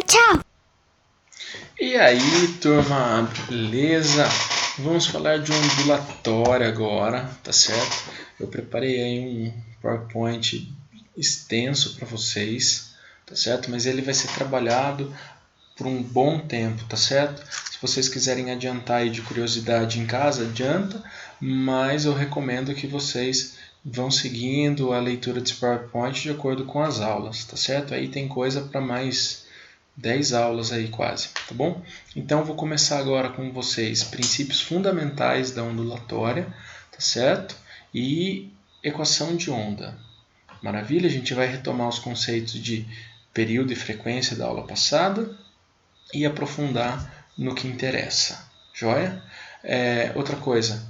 tchau! E aí, turma, beleza? Vamos falar de ondulatório agora, tá certo? Eu preparei aí um PowerPoint extenso para vocês, tá certo? Mas ele vai ser trabalhado por um bom tempo, tá certo? Se vocês quiserem adiantar aí de curiosidade em casa, adianta, mas eu recomendo que vocês vão seguindo a leitura desse PowerPoint de acordo com as aulas, tá certo? Aí tem coisa para mais 10 aulas aí quase, tá bom? Então vou começar agora com vocês princípios fundamentais da ondulatória, tá certo? E equação de onda. Maravilha, a gente vai retomar os conceitos de período e frequência da aula passada e aprofundar no que interessa, joia? Outra coisa,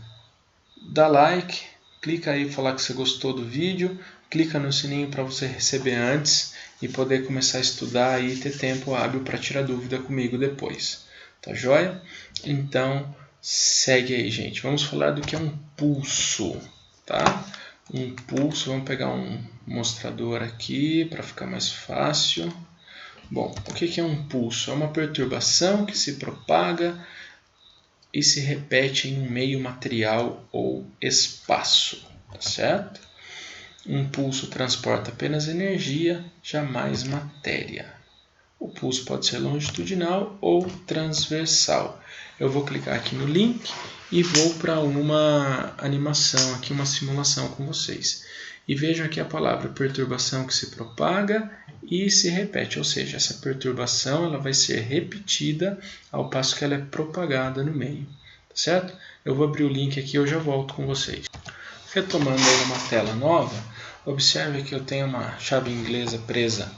dá like, clica aí falar que você gostou do vídeo, clica no sininho para você receber antes e poder começar a estudar e ter tempo hábil para tirar dúvida comigo depois, tá joia? Então segue aí, gente. Vamos falar do que é um pulso, tá? Um pulso, vamos pegar um mostrador aqui para ficar mais fácil. Bom, o que é um pulso? É uma perturbação que se propaga e se repete em um meio material ou espaço, tá certo? Um pulso transporta apenas energia, jamais matéria. O pulso pode ser longitudinal ou transversal. Eu vou clicar aqui no link e vou para uma animação, aqui uma simulação com vocês. E vejam aqui a palavra perturbação que se propaga e se repete, ou seja, essa perturbação ela vai ser repetida ao passo que ela é propagada no meio, tá certo? Eu vou abrir o link aqui e eu já volto com vocês. Retomando aí uma tela nova, observe que eu tenho uma chave inglesa presa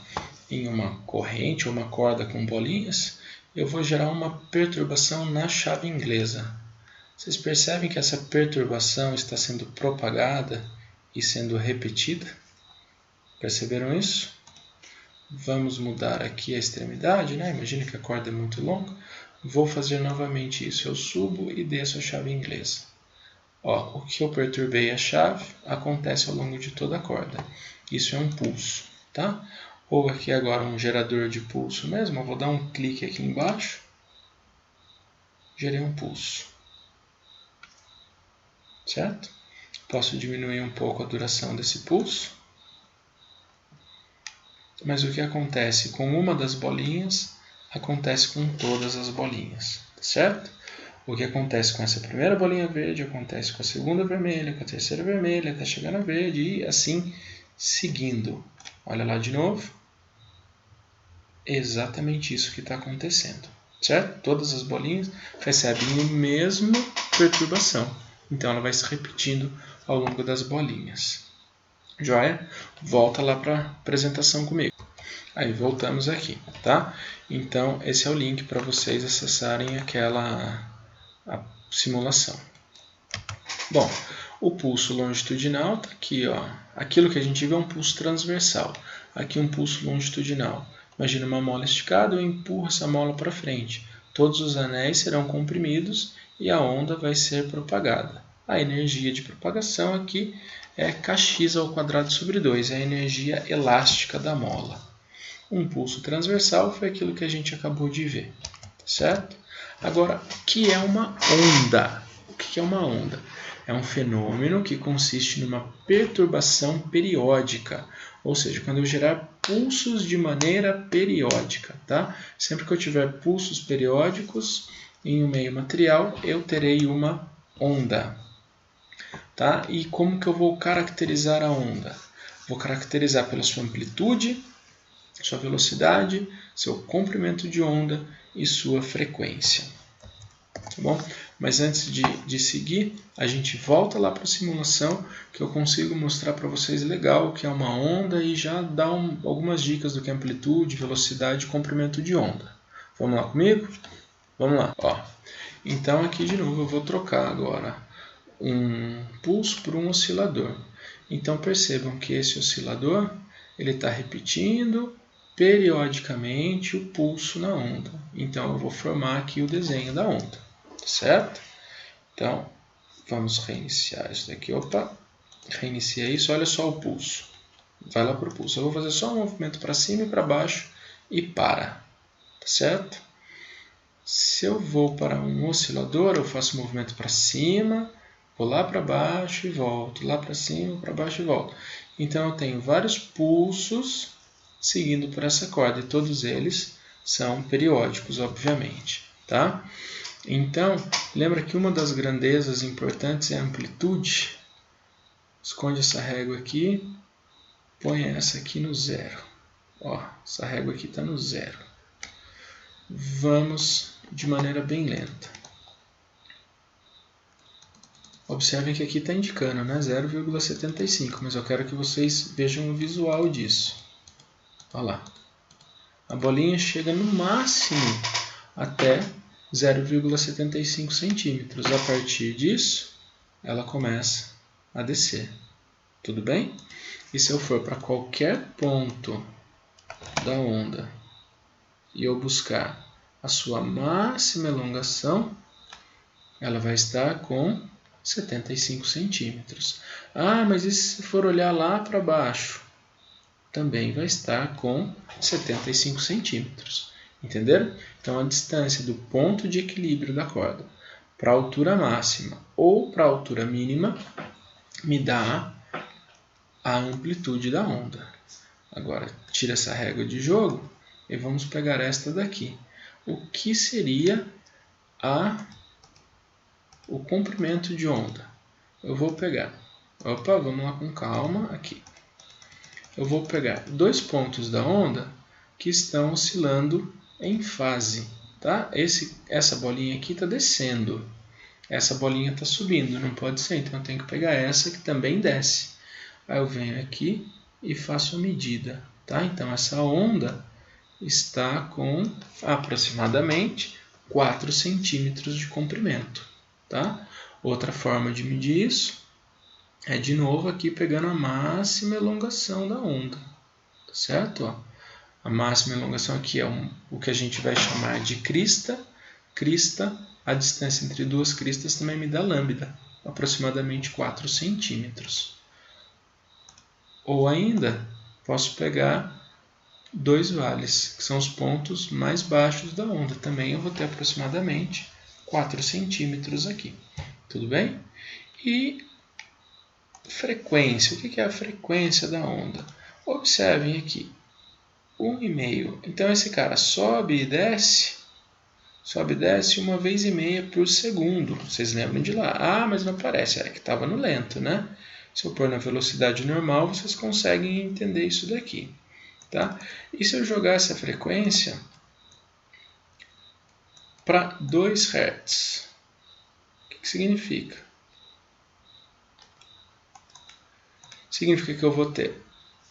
em uma corrente ou uma corda com bolinhas. Eu vou gerar uma perturbação na chave inglesa. Vocês percebem que essa perturbação está sendo propagada e sendo repetida? Perceberam isso? Vamos mudar aqui a extremidade, né? Imagina que a corda é muito longa. Vou fazer novamente isso. Eu subo e desço a chave inglesa. Ó, o que eu perturbei a chave acontece ao longo de toda a corda. Isso é um pulso, tá? Ou aqui agora um gerador de pulso mesmo. Eu vou dar um clique aqui embaixo. Gerei um pulso. Certo? Posso diminuir um pouco a duração desse pulso. Mas o que acontece com uma das bolinhas, acontece com todas as bolinhas, certo? O que acontece com essa primeira bolinha verde, acontece com a segunda vermelha, com a terceira vermelha, até chegar na verde e assim seguindo. Olha lá de novo. Exatamente isso que está acontecendo, certo? Todas as bolinhas recebem a mesma perturbação. Então ela vai se repetindo ao longo das bolinhas. Joia? Volta lá para a apresentação comigo. Aí voltamos aqui, tá? Então esse é o link para vocês acessarem a simulação. Bom, o pulso longitudinal está aqui, ó. Aquilo que a gente viu é um pulso transversal. Aqui um pulso longitudinal. Imagina uma mola esticada, eu empurro essa mola para frente. Todos os anéis serão comprimidos e a onda vai ser propagada. A energia de propagação aqui é kx ao quadrado sobre 2, é a energia elástica da mola. Um pulso transversal foi aquilo que a gente acabou de ver, certo? Agora, o que é uma onda? O que é uma onda? É um fenômeno que consiste numa perturbação periódica, ou seja, quando eu gerar pulsos de maneira periódica, tá? Sempre que eu tiver pulsos periódicos em um meio material, eu terei uma onda, tá? E como que eu vou caracterizar a onda? Vou caracterizar pela sua amplitude, sua velocidade, seu comprimento de onda e sua frequência. Tá bom? Mas antes de seguir, a gente volta lá para a simulação que eu consigo mostrar para vocês legal o que é uma onda e já dar algumas dicas do que é amplitude, velocidade e comprimento de onda. Vamos lá comigo? Vamos lá. Ó. Então aqui de novo eu vou trocar agora um pulso por um oscilador. Então percebam que esse oscilador ele está repetindo periodicamente o pulso na onda. Então eu vou formar aqui o desenho da onda, certo? Então vamos reiniciar isso daqui. Opa, reinicia isso. Olha só o pulso. Vai lá para o pulso. Eu vou fazer só um movimento para cima e para baixo e para. tá certo? Se eu vou para um oscilador, eu faço um movimento para cima, vou lá para baixo e volto, lá para cima, para baixo e volto. Então eu tenho vários pulsos seguindo por essa corda e todos eles são periódicos, obviamente, tá? Então, lembra que uma das grandezas importantes é a amplitude. Esconde essa régua aqui, põe essa aqui no zero. Ó, essa régua aqui está no zero. Vamos de maneira bem lenta. Observem que aqui está indicando, né, 0,75, mas eu quero que vocês vejam o visual disso. Olha lá. A bolinha chega no máximo até 0,75 centímetros. A partir disso, ela começa a descer. Tudo bem? E se eu for para qualquer ponto da onda e eu buscar a sua máxima elongação, ela vai estar com 75 centímetros. Ah, mas e se for olhar lá para baixo? Também vai estar com 75 centímetros. Entenderam? Então, a distância do ponto de equilíbrio da corda para a altura máxima ou para a altura mínima me dá a amplitude da onda. Agora, tira essa régua de jogo e vamos pegar esta daqui. O que seria o comprimento de onda? Eu vou pegar, vamos lá com calma aqui. Eu vou pegar dois pontos da onda que estão oscilando em fase, tá? Essa bolinha aqui está descendo, essa bolinha está subindo, não pode ser, então eu tenho que pegar essa que também desce. Aí eu venho aqui e faço a medida, tá? Então essa onda está com aproximadamente 4 centímetros de comprimento, tá? Outra forma de medir isso é de novo aqui pegando a máxima elongação da onda, tá certo? Ó, a máxima elongação aqui é o que a gente vai chamar de crista. Crista, a distância entre duas cristas também me dá lambda, aproximadamente 4 centímetros. Ou ainda, posso pegar dois vales, que são os pontos mais baixos da onda. Também eu vou ter aproximadamente 4 centímetros aqui. Tudo bem? E frequência. O que é a frequência da onda? Observem aqui. 1,5. Então esse cara sobe e desce 1,5 vezes por segundo. Vocês lembram de lá? Ah, mas não aparece. É que estava no lento, né? Se eu pôr na velocidade normal, vocês conseguem entender isso daqui. Tá? E se eu jogar essa frequência para 2 Hz? O que significa? Significa que eu vou ter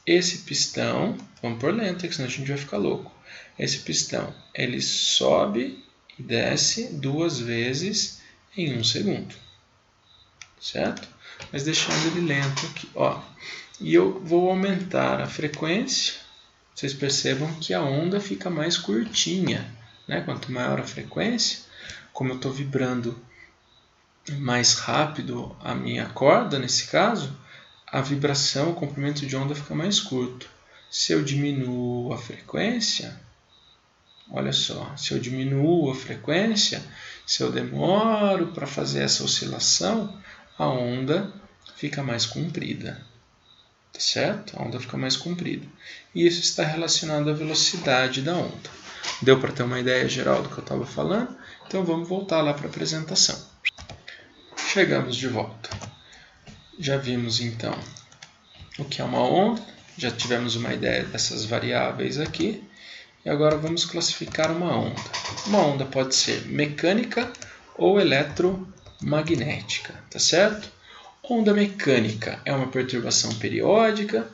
esse pistão, vamos por lento, que senão a gente vai ficar louco. Esse pistão, ele sobe e desce 2 vezes em 1 segundo. Certo? Mas deixando ele lento aqui. Ó. E eu vou aumentar a frequência. Vocês percebam que a onda fica mais curtinha, né? Quanto maior a frequência, como eu estou vibrando mais rápido a minha corda, nesse caso, a vibração, o comprimento de onda fica mais curto. Se eu diminuo a frequência, olha só, se eu diminuo a frequência, se eu demoro para fazer essa oscilação, a onda fica mais comprida. Tá certo? A onda fica mais comprida. E isso está relacionado à velocidade da onda. Deu para ter uma ideia geral do que eu estava falando? Então vamos voltar lá para a apresentação. Chegamos de volta. Já vimos então o que é uma onda, já tivemos uma ideia dessas variáveis aqui, e agora vamos classificar uma onda. Uma onda pode ser mecânica ou eletromagnética, tá certo? Onda mecânica é uma perturbação periódica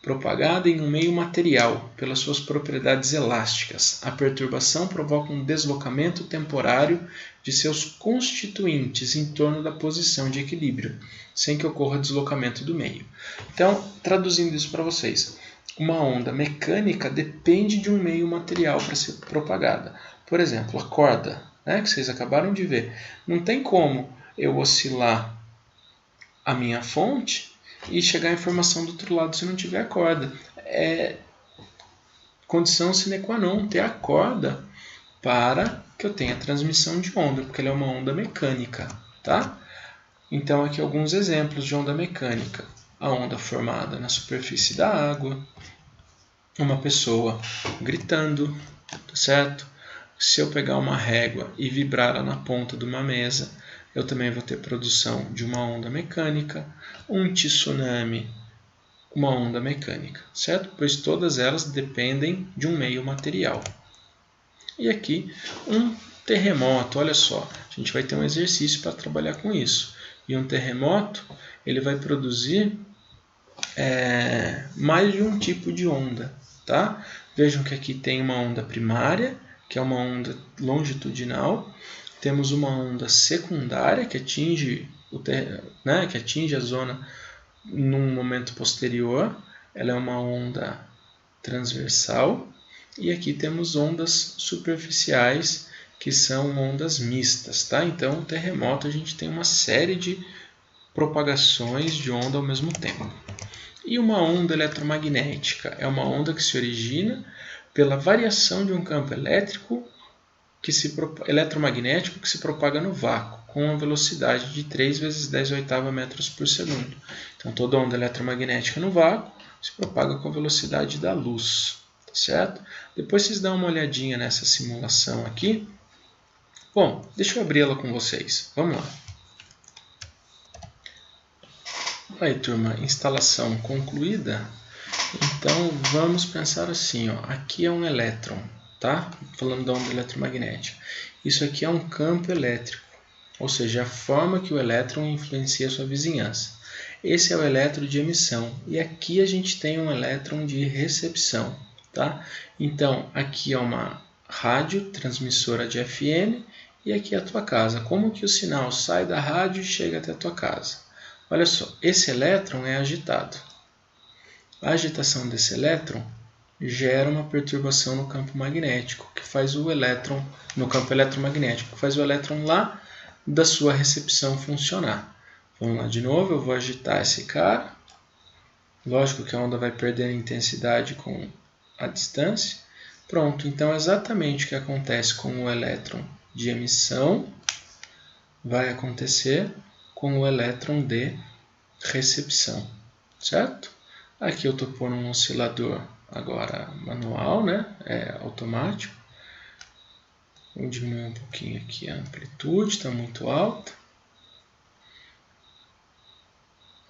propagada em um meio material pelas suas propriedades elásticas. A perturbação provoca um deslocamento temporário de seus constituintes em torno da posição de equilíbrio, sem que ocorra deslocamento do meio. Então, traduzindo isso para vocês, uma onda mecânica depende de um meio material para ser propagada. Por exemplo, a corda, né, que vocês acabaram de ver. Não tem como eu oscilar a minha fonte e chegar a informação do outro lado se não tiver corda. condição sine qua non ter a corda para que eu tenha transmissão de onda, porque ela é uma onda mecânica, tá? Então, aqui alguns exemplos de onda mecânica. A onda formada na superfície da água, uma pessoa gritando, tá certo? Se eu pegar uma régua e vibrá-la na ponta de uma mesa, eu também vou ter produção de uma onda mecânica, um tsunami, uma onda mecânica, certo? Pois todas elas dependem de um meio material. E aqui um terremoto, olha só, a gente vai ter um exercício para trabalhar com isso. E um terremoto, ele vai produzir mais de um tipo de onda, tá? Vejam que aqui tem uma onda primária, que é uma onda longitudinal. Temos uma onda secundária, que atinge, que atinge a zona num momento posterior. Ela é uma onda transversal. E aqui temos ondas superficiais, que são ondas mistas, tá? Então, o terremoto, a gente tem uma série de propagações de onda ao mesmo tempo. E uma onda eletromagnética é uma onda que se origina pela variação de um campo eletromagnético que se propaga no vácuo, com uma velocidade de 3 vezes 10⁸ metros por segundo. Então, toda onda eletromagnética no vácuo se propaga com a velocidade da luz. Certo? Depois vocês dão uma olhadinha nessa simulação aqui. Bom, deixa eu abri-la com vocês. Vamos lá. Aí, turma, instalação concluída. Então, vamos pensar assim, ó. Aqui é um elétron, tá? Falando da onda eletromagnética. Isso aqui é um campo elétrico, ou seja, a forma que o elétron influencia a sua vizinhança. Esse é o elétron de emissão. E aqui a gente tem um elétron de recepção. Tá? Então, aqui é uma rádio transmissora de FM e aqui é a tua casa. Como que o sinal sai da rádio e chega até a tua casa? Olha só, esse elétron é agitado. A agitação desse elétron gera uma perturbação no campo magnético, que faz o elétron, no campo eletromagnético, que faz o elétron lá da sua recepção funcionar. Vamos lá de novo, eu vou agitar esse cara. Lógico que a onda vai perder intensidade com a distância. Pronto, então exatamente o que acontece com o elétron de emissão vai acontecer com o elétron de recepção, certo? Aqui eu estou pondo um oscilador agora manual, né? Automático. Vou diminuir um pouquinho aqui a amplitude, está muito alta.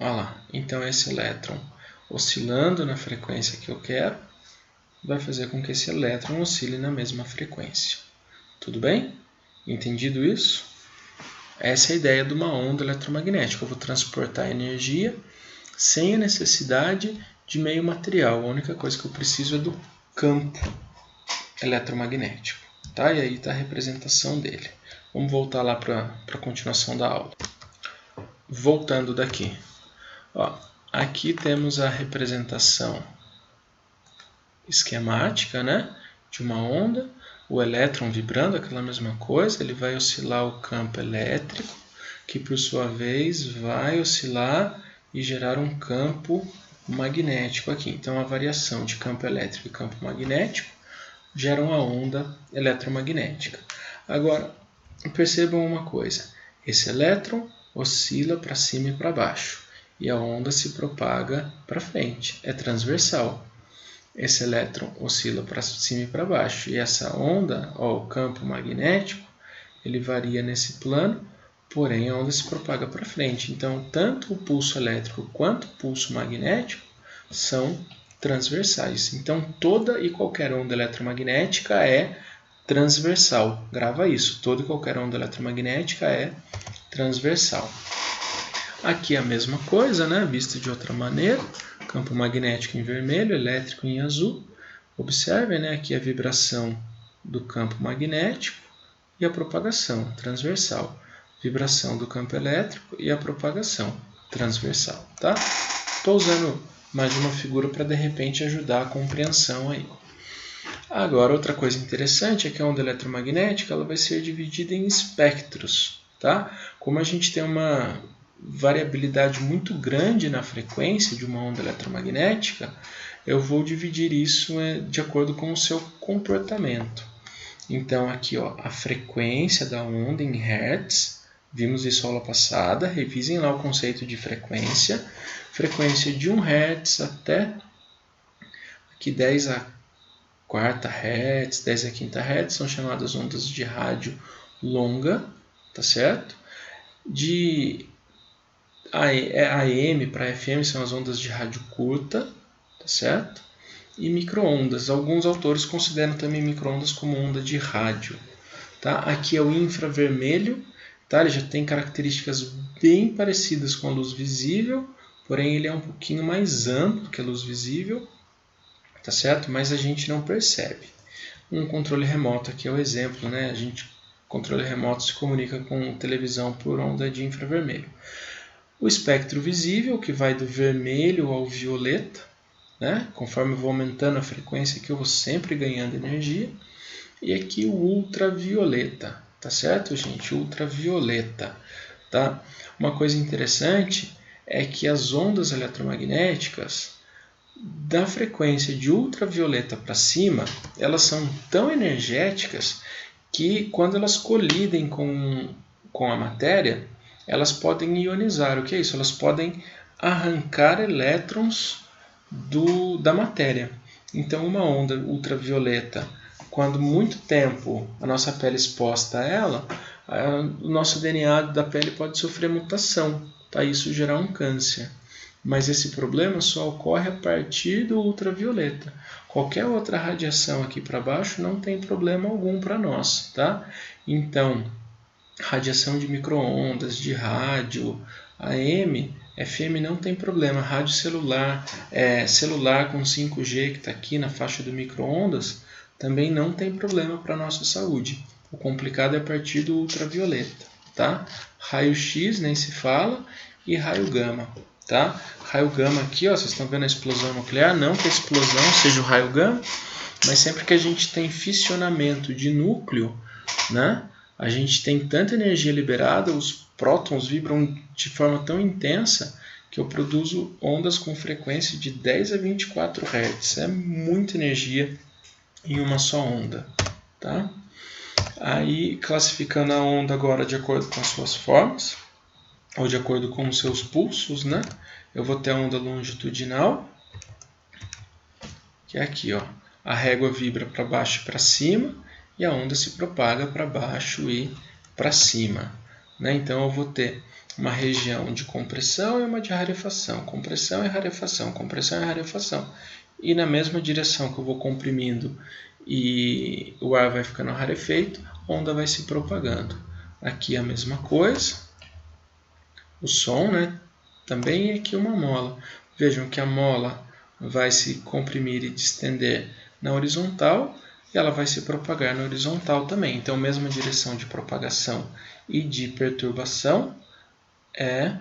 Olha lá, então esse elétron oscilando na frequência que eu quero vai fazer com que esse elétron oscile na mesma frequência. Tudo bem? Entendido isso? Essa é a ideia de uma onda eletromagnética. Eu vou transportar energia sem a necessidade de meio material. A única coisa que eu preciso é do campo eletromagnético. Tá? E aí está a representação dele. Vamos voltar lá para a continuação da aula. Voltando daqui. Ó, aqui temos a representação esquemática, né, de uma onda, o elétron vibrando, aquela mesma coisa, ele vai oscilar o campo elétrico, que por sua vez vai oscilar e gerar um campo magnético aqui. Então, a variação de campo elétrico e campo magnético gera uma onda eletromagnética. Agora, percebam uma coisa, esse elétron oscila para cima e para baixo, e a onda se propaga para frente, é transversal. Esse elétron oscila para cima e para baixo. E essa onda, ó, o campo magnético, ele varia nesse plano, porém a onda se propaga para frente. Então, tanto o pulso elétrico quanto o pulso magnético são transversais. Então, toda e qualquer onda eletromagnética é transversal. Grava isso, toda e qualquer onda eletromagnética é transversal. Aqui é a mesma coisa, né? Vista de outra maneira. Campo magnético em vermelho, elétrico em azul. Observem, né, aqui a vibração do campo magnético e a propagação transversal. Vibração do campo elétrico e a propagação transversal. Tá? Estou usando mais uma figura para, de repente, ajudar a compreensão aí. Agora, outra coisa interessante é que a onda eletromagnética ela vai ser dividida em espectros. Tá? Como a gente tem uma variabilidade muito grande na frequência de uma onda eletromagnética, eu vou dividir isso de acordo com o seu comportamento. Então aqui, ó, a frequência da onda em Hertz, vimos isso aula passada, revisem lá o conceito de frequência. Frequência de 1 Hz até aqui 10 a quarta Hz, 10 a quinta Hz, são chamadas ondas de rádio longa, tá certo? De AM para FM são as ondas de rádio curta, tá certo? E microondas. Alguns autores consideram também microondas como onda de rádio. Tá? Aqui é o infravermelho, tá? Ele já tem características bem parecidas com a luz visível, porém ele é um pouquinho mais amplo que a luz visível, tá certo? Mas a gente não percebe. Um controle remoto aqui é o exemplo, né? Controle remoto se comunica com televisão por onda de infravermelho. O espectro visível, que vai do vermelho ao violeta, né? Conforme eu vou aumentando a frequência aqui, eu vou sempre ganhando energia. E aqui o ultravioleta, tá certo, gente? Ultravioleta, tá? Uma coisa interessante é que as ondas eletromagnéticas, da frequência de ultravioleta para cima, elas são tão energéticas que quando elas colidem com a matéria, elas podem ionizar. O que é isso? Elas podem arrancar elétrons da matéria. Então, uma onda ultravioleta, quando muito tempo a nossa pele é exposta a ela, o nosso DNA da pele pode sofrer mutação, tá? Isso gerar um câncer. Mas esse problema só ocorre a partir do ultravioleta. Qualquer outra radiação aqui para baixo não tem problema algum para nós, tá? Então, radiação de micro-ondas, de rádio, AM, FM não tem problema. Rádio celular, celular com 5G que está aqui na faixa do micro-ondas, também não tem problema para a nossa saúde. O complicado é a partir do ultravioleta, tá? Raio-X nem se fala e raio gama, tá? Raio gama aqui, ó, vocês estão vendo a explosão nuclear, não que a explosão seja o raio gama, mas sempre que a gente tem fissionamento de núcleo, né? A gente tem tanta energia liberada, os prótons vibram de forma tão intensa que eu produzo ondas com frequência de 10 a 24 Hz. É muita energia em uma só onda, tá? Aí, classificando a onda agora de acordo com as suas formas, ou de acordo com os seus pulsos, né? Eu vou ter a onda longitudinal, que é aqui, ó. A régua vibra para baixo e para cima, e a onda se propaga para baixo e para cima, né? Então eu vou ter uma região de compressão e uma de rarefação. Compressão e rarefação, compressão e rarefação. E na mesma direção que eu vou comprimindo e o ar vai ficando rarefeito, a onda vai se propagando. Aqui a mesma coisa. O som, né? Também é aqui uma mola. Vejam que a mola vai se comprimir e distender na horizontal e ela vai se propagar na horizontal também. Então, a mesma direção de propagação e de perturbação é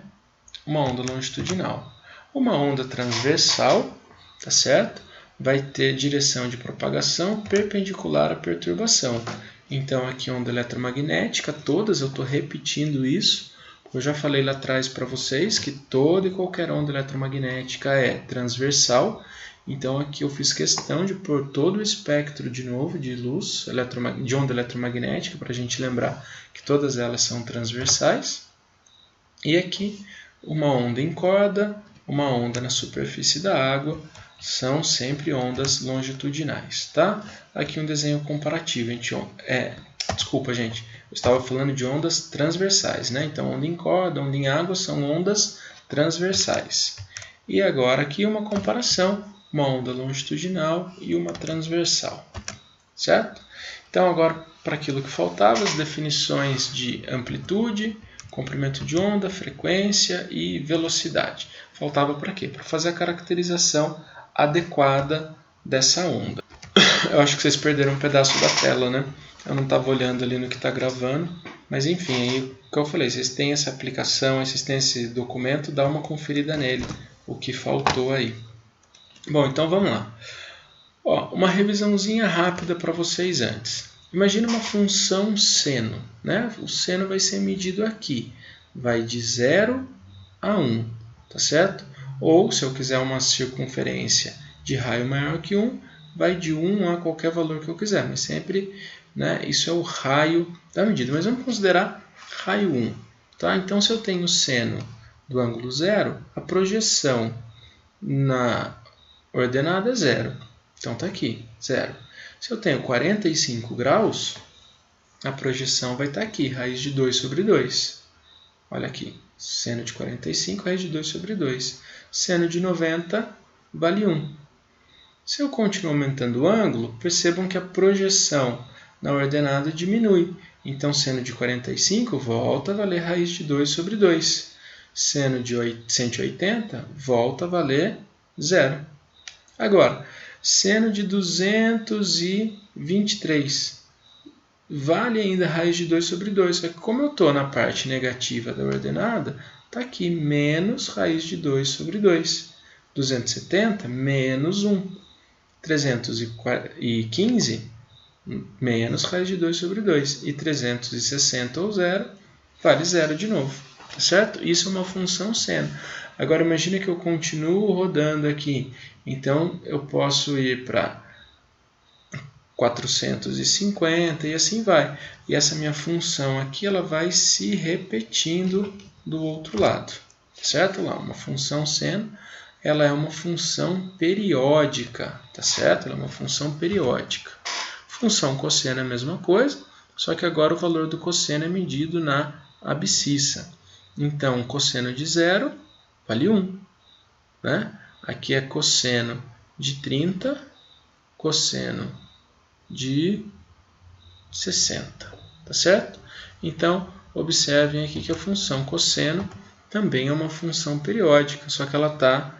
uma onda longitudinal. Uma onda transversal, tá certo? Vai ter direção de propagação perpendicular à perturbação. Então, aqui onda eletromagnética, todas, eu estou repetindo isso. Eu já falei lá atrás para vocês que toda e qualquer onda eletromagnética é transversal. Então, aqui eu fiz questão de pôr todo o espectro de novo de luz, de onda eletromagnética, para a gente lembrar que todas elas são transversais. E aqui, uma onda em corda, uma onda na superfície da água, são sempre ondas longitudinais, tá? Aqui um desenho comparativo. Desculpa, gente. Eu estava falando de ondas transversais, né? Então, onda em corda, onda em água são ondas transversais. E agora aqui uma comparação, uma onda longitudinal e uma transversal, certo? Então, agora para aquilo que faltava, as definições de amplitude, comprimento de onda, frequência e velocidade. Faltava para quê? Para fazer a caracterização adequada dessa onda. Eu acho que vocês perderam um pedaço da tela, né? Eu não estava olhando ali no que está gravando, mas enfim, aí o que eu falei, vocês têm essa aplicação, vocês têm esse documento, dá uma conferida nele, o que faltou aí. Bom, então vamos lá. Ó, uma revisãozinha rápida para vocês antes. Imagina uma função seno, né? O seno vai ser medido aqui, vai de 0 a 1, tá certo? Ou, se eu quiser uma circunferência de raio maior que 1, vai de 1 a qualquer valor que eu quiser, mas sempre, né, isso é o raio da medida. Mas vamos considerar raio 1. Tá? Então, se eu tenho o seno do ângulo 0, a projeção na ordenada é 0. Então, está aqui, 0. Se eu tenho 45 graus, a projeção vai estar aqui, raiz de 2 sobre 2. Olha aqui, seno de 45, raiz de 2 sobre 2. Seno de 90 vale 1. Se eu continuo aumentando o ângulo, percebam que a projeção na ordenada diminui. Então, seno de 45 volta a valer raiz de 2 sobre 2. Seno de 180 volta a valer 0. Agora, seno de 223 vale ainda raiz de 2 sobre 2. Só que como eu estou na parte negativa da ordenada, está aqui menos raiz de 2 sobre 2. 270 menos 1. 315 menos raiz de 2 sobre 2. E 360 ou 0 vale 0 de novo. Tá certo? Isso é uma função seno. Agora imagine que eu continuo rodando aqui. Então eu posso ir para 450 e assim vai. E essa minha função aqui ela vai se repetindo do outro lado. Certo? Lá, uma função seno, ela é uma função periódica, tá certo? Ela é uma função periódica. Função cosseno é a mesma coisa, só que agora o valor do cosseno é medido na abscissa. Então, cosseno de 0 vale 1. Né? Aqui é cosseno de 30, cosseno de 60, tá certo? Então, observem aqui que a função cosseno também é uma função periódica, só que ela está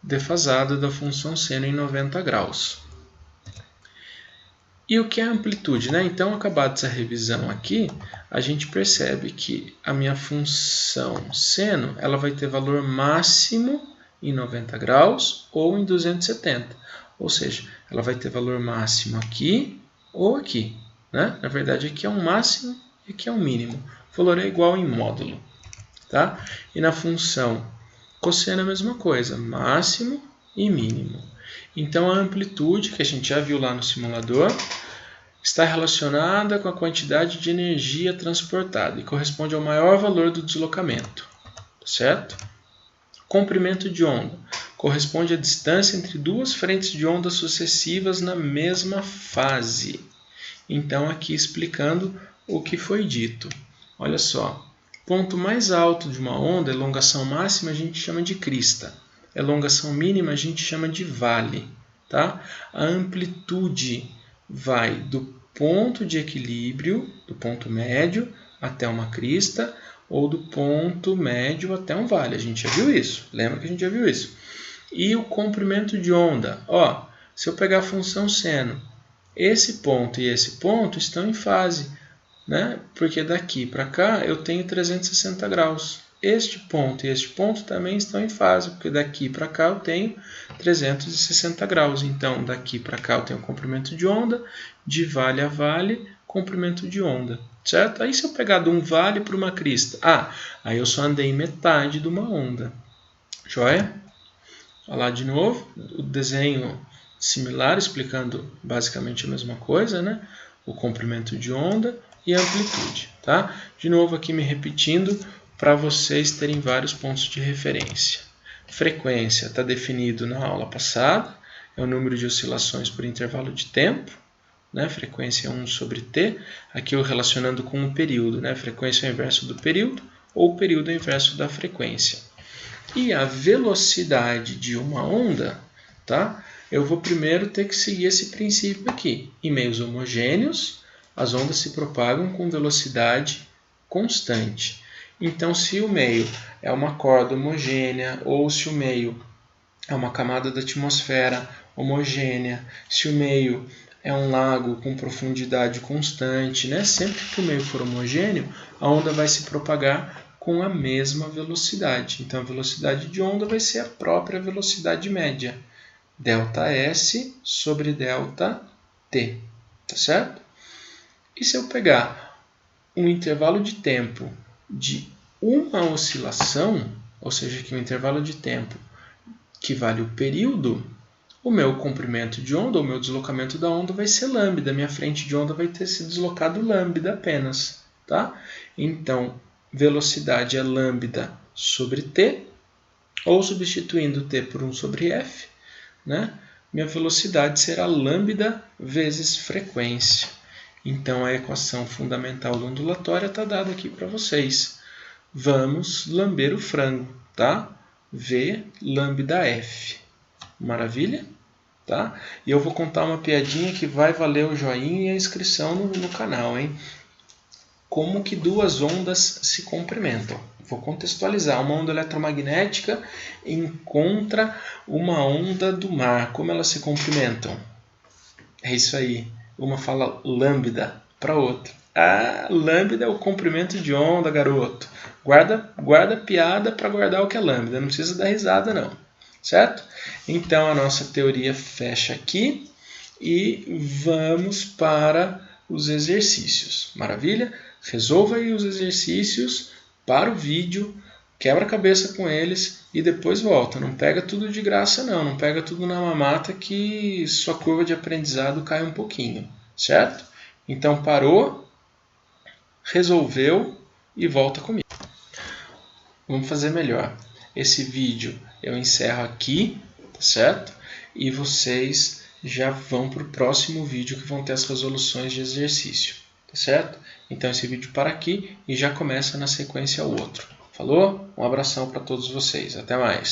defasada da função seno em 90 graus. E o que é amplitude? Né? Então, acabada essa revisão aqui, a gente percebe que a minha função seno ela vai ter valor máximo em 90 graus ou em 270. Ou seja, ela vai ter valor máximo aqui ou aqui. Né? Na verdade, aqui é um máximo e aqui é um mínimo. O valor é igual em módulo. Tá? E na função cosseno é a mesma coisa, máximo e mínimo. Então, a amplitude, que a gente já viu lá no simulador, está relacionada com a quantidade de energia transportada e corresponde ao maior valor do deslocamento. Certo? Comprimento de onda corresponde à distância entre duas frentes de onda sucessivas na mesma fase. Então, aqui explicando o que foi dito. Olha só. Ponto mais alto de uma onda, elongação máxima, a gente chama de crista. Elongação mínima, a gente chama de vale. Tá? A amplitude vai do ponto de equilíbrio, do ponto médio, até uma crista, ou do ponto médio até um vale. A gente já viu isso. Lembra que a gente já viu isso? E o comprimento de onda. Ó, se eu pegar a função seno, esse ponto e esse ponto estão em fase. Né? Porque daqui para cá eu tenho 360 graus. Este ponto e este ponto também estão em fase, porque daqui para cá eu tenho 360 graus. Então, daqui para cá eu tenho comprimento de onda, de vale a vale, comprimento de onda. Certo? Aí se eu pegar de um vale para uma crista, aí eu só andei metade de uma onda. Joia? Olha lá de novo, o desenho similar, explicando basicamente a mesma coisa, né? O comprimento de onda e a amplitude, tá? De novo aqui me repetindo para vocês terem vários pontos de referência. Frequência está definido na aula passada, é o número de oscilações por intervalo de tempo, né? Frequência é 1 sobre t, aqui eu relacionando com o período, né? Frequência é o inverso do período, ou o período é o inverso da frequência. E a velocidade de uma onda, tá? Eu vou primeiro ter que seguir esse princípio aqui. Em meios homogêneos, as ondas se propagam com velocidade constante. Então, se o meio é uma corda homogênea, ou se o meio é uma camada da atmosfera homogênea, se o meio é um lago com profundidade constante, né? Sempre que o meio for homogêneo, a onda vai se propagar com a mesma velocidade. Então, a velocidade de onda vai ser a própria velocidade média. ΔS sobre ΔT. Tá certo? E se eu pegar um intervalo de tempo de uma oscilação, ou seja, aqui o intervalo de tempo que vale o período, o meu comprimento de onda, o meu deslocamento da onda vai ser lambda, minha frente de onda vai ter se deslocado lambda apenas, tá? Então, velocidade é lambda sobre t, ou substituindo t por 1 sobre f, né? Minha velocidade será lambda vezes frequência. Então, a equação fundamental da ondulatória está dada aqui para vocês. Vamos lamber o frango, tá? V lambda f. Maravilha? Tá? E eu vou contar uma piadinha que vai valer o joinha e a inscrição no canal, hein? Como que duas ondas se complementam? Vou contextualizar. Uma onda eletromagnética encontra uma onda do mar. Como elas se complementam? É isso aí. Uma fala lambda para a outra. Ah, lambda é o comprimento de onda, garoto. Guarda a piada para guardar o que é lambda. Não precisa dar risada, não. Certo? Então, a nossa teoria fecha aqui. E vamos para os exercícios. Maravilha? Resolva aí os exercícios para o vídeo, quebra a cabeça com eles e depois volta. Não pega tudo de graça não, não pega tudo na mamata que sua curva de aprendizado cai um pouquinho, certo? Então parou, resolveu e volta comigo. Vamos fazer melhor. Esse vídeo eu encerro aqui, tá certo? E vocês já vão para o próximo vídeo que vão ter as resoluções de exercício, tá certo? Então esse vídeo para aqui e já começa na sequência o outro. Falou? Um abração para todos vocês. Até mais.